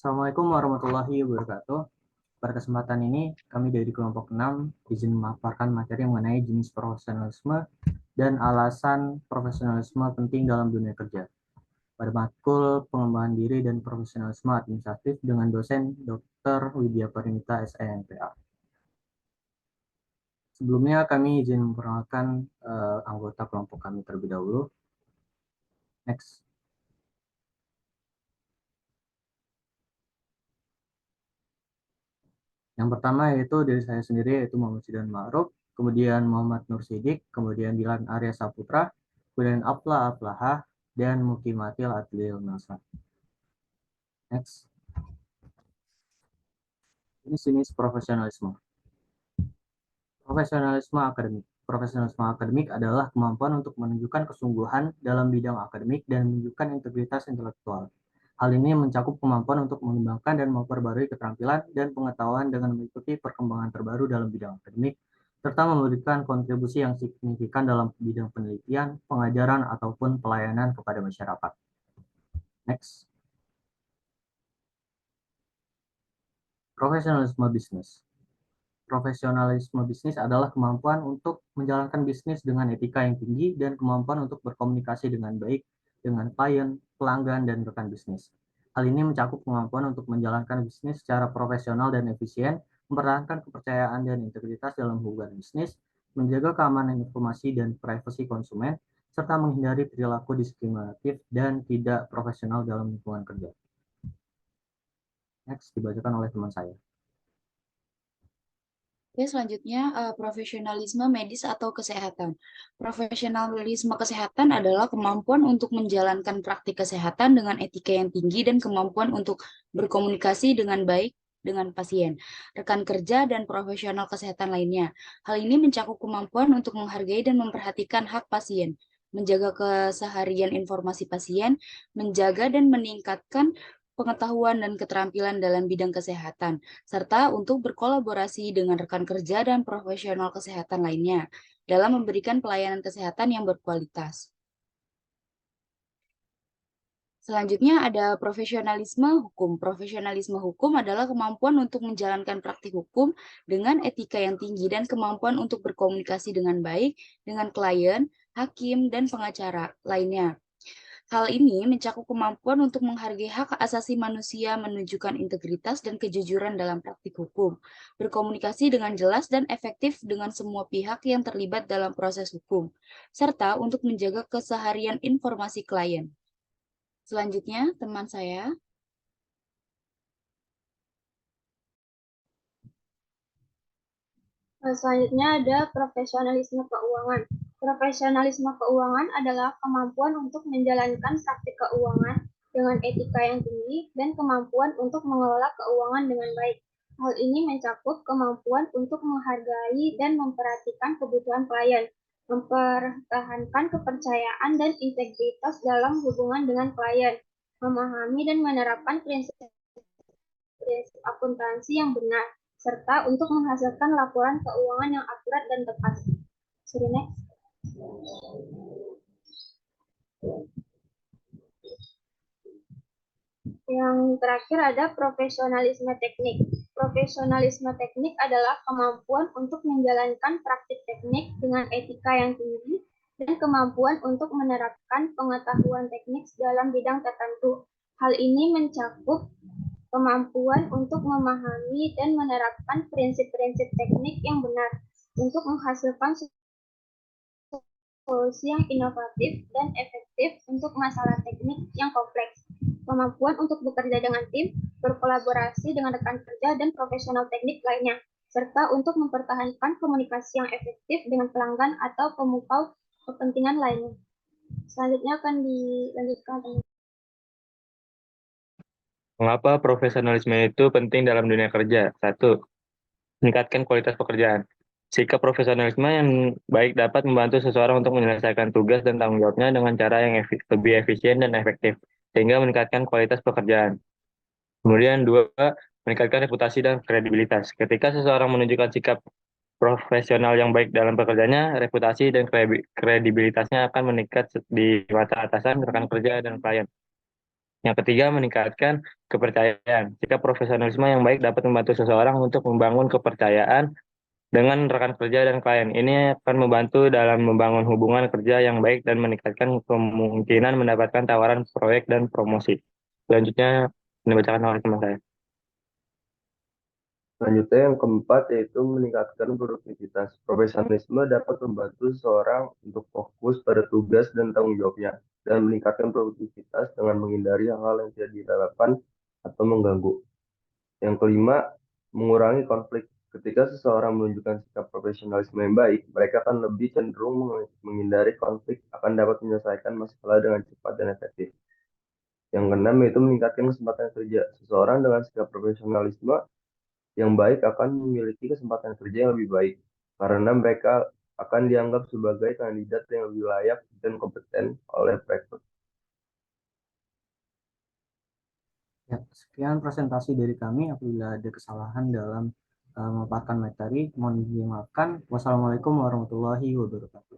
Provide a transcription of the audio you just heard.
Assalamualaikum warahmatullahi wabarakatuh. Pada kesempatan ini, kami dari kelompok 6 izin memaparkan materi mengenai jenis profesionalisme dan alasan profesionalisme penting dalam dunia kerja. Pada matkul pengembangan diri dan profesionalisme administratif dengan dosen Dr. Widya Parinita SNPA. Sebelumnya kami izin memperkenalkan anggota kelompok kami terlebih dahulu. Next. Yang pertama yaitu dari saya sendiri, yaitu Muhammad Zidan Ma'ruf, kemudian Muhammad Nur Sidik, kemudian Dilan Arya Saputra, kemudian Afla Aflahah, dan Mukimatil Adlil Nasar. Next. Ini jenis profesionalisme. Profesionalisme akademik. Profesionalisme akademik adalah kemampuan untuk menunjukkan kesungguhan dalam bidang akademik dan menunjukkan integritas intelektual. Hal ini mencakup kemampuan untuk mengembangkan dan memperbarui keterampilan dan pengetahuan dengan mengikuti perkembangan terbaru dalam bidang akademik, serta memberikan kontribusi yang signifikan dalam bidang penelitian, pengajaran, ataupun pelayanan kepada masyarakat. Next. Profesionalisme bisnis. Profesionalisme bisnis adalah kemampuan untuk menjalankan bisnis dengan etika yang tinggi dan kemampuan untuk berkomunikasi dengan baik dengan klien, pelanggan, dan rekan bisnis. Hal ini mencakup kemampuan untuk menjalankan bisnis secara profesional dan efisien, mempertahankan kepercayaan dan integritas dalam hubungan bisnis, menjaga keamanan informasi dan privasi konsumen, serta menghindari perilaku diskriminatif dan tidak profesional dalam lingkungan kerja. Next, dibacakan oleh teman saya. Oke, selanjutnya profesionalisme medis atau kesehatan. Profesionalisme kesehatan adalah kemampuan untuk menjalankan praktik kesehatan dengan etika yang tinggi dan kemampuan untuk berkomunikasi dengan baik dengan pasien, rekan kerja, dan profesional kesehatan lainnya. Hal ini mencakup kemampuan untuk menghargai dan memperhatikan hak pasien, menjaga keseharian informasi pasien, menjaga dan meningkatkan pengetahuan dan keterampilan dalam bidang kesehatan, serta untuk berkolaborasi dengan rekan kerja dan profesional kesehatan lainnya dalam memberikan pelayanan kesehatan yang berkualitas. Selanjutnya ada profesionalisme hukum. Profesionalisme hukum adalah kemampuan untuk menjalankan praktik hukum dengan etika yang tinggi dan kemampuan untuk berkomunikasi dengan baik dengan klien, hakim, dan pengacara lainnya. Hal ini mencakup kemampuan untuk menghargai hak asasi manusia, menunjukkan integritas dan kejujuran dalam praktik hukum, berkomunikasi dengan jelas dan efektif dengan semua pihak yang terlibat dalam proses hukum, serta untuk menjaga keseharian informasi klien. Selanjutnya, teman saya. Selanjutnya ada profesionalisme keuangan. Profesionalisme keuangan adalah kemampuan untuk menjalankan praktik keuangan dengan etika yang tinggi dan kemampuan untuk mengelola keuangan dengan baik. Hal ini mencakup kemampuan untuk menghargai dan memperhatikan kebutuhan klien, mempertahankan kepercayaan dan integritas dalam hubungan dengan klien, memahami dan menerapkan prinsip akuntansi yang benar, serta untuk menghasilkan laporan keuangan yang akurat dan tepat. Sorry, next. Yang terakhir ada profesionalisme teknik. Profesionalisme teknik adalah kemampuan untuk menjalankan praktik teknik dengan etika yang tinggi dan kemampuan untuk menerapkan pengetahuan teknik dalam bidang tertentu. Hal ini mencakup kemampuan untuk memahami dan menerapkan prinsip-prinsip teknik yang benar untuk menghasilkan solusi yang inovatif dan efektif untuk masalah teknik yang kompleks. Kemampuan untuk bekerja dengan tim, berkolaborasi dengan rekan kerja dan profesional teknik lainnya, serta untuk mempertahankan komunikasi yang efektif dengan pelanggan atau pemukau kepentingan lainnya. Selanjutnya akan dilanjutkan. Mengapa profesionalisme itu penting dalam dunia kerja? 1. Meningkatkan kualitas pekerjaan. Sikap profesionalisme yang baik dapat membantu seseorang untuk menyelesaikan tugas dan tanggung jawabnya dengan cara yang lebih efisien dan efektif, sehingga meningkatkan kualitas pekerjaan. Kemudian 2, meningkatkan reputasi dan kredibilitas. Ketika seseorang menunjukkan sikap profesional yang baik dalam pekerjaannya, reputasi dan kredibilitasnya akan meningkat di mata atasan, rekan kerja, dan klien. Yang ketiga, meningkatkan kepercayaan. Sikap profesionalisme yang baik dapat membantu seseorang untuk membangun kepercayaan dengan rekan kerja dan klien. Ini akan membantu dalam membangun hubungan kerja yang baik dan meningkatkan kemungkinan mendapatkan tawaran proyek dan promosi. Selanjutnya, ini bacakan oleh teman saya. Selanjutnya yang keempat yaitu meningkatkan produktivitas. Profesionalisme dapat membantu seseorang untuk fokus pada tugas dan tanggung jawabnya dan meningkatkan produktivitas dengan menghindari hal-hal yang tidak direlevan atau mengganggu. Yang kelima, mengurangi konflik. Ketika seseorang menunjukkan sikap profesionalisme yang baik, mereka akan lebih cenderung menghindari konflik, akan dapat menyelesaikan masalah dengan cepat dan efektif. Yang keenam yaitu meningkatkan kesempatan kerja. Seseorang dengan sikap profesionalisme yang baik akan memiliki kesempatan kerja yang lebih baik karena mereka akan dianggap sebagai kandidat yang lebih layak dan kompeten oleh rekrut. Ya, sekian presentasi dari kami. Apabila ada kesalahan dalam memaparkan materi, mohon dimaafkan. Wassalamualaikum warahmatullahi wabarakatuh.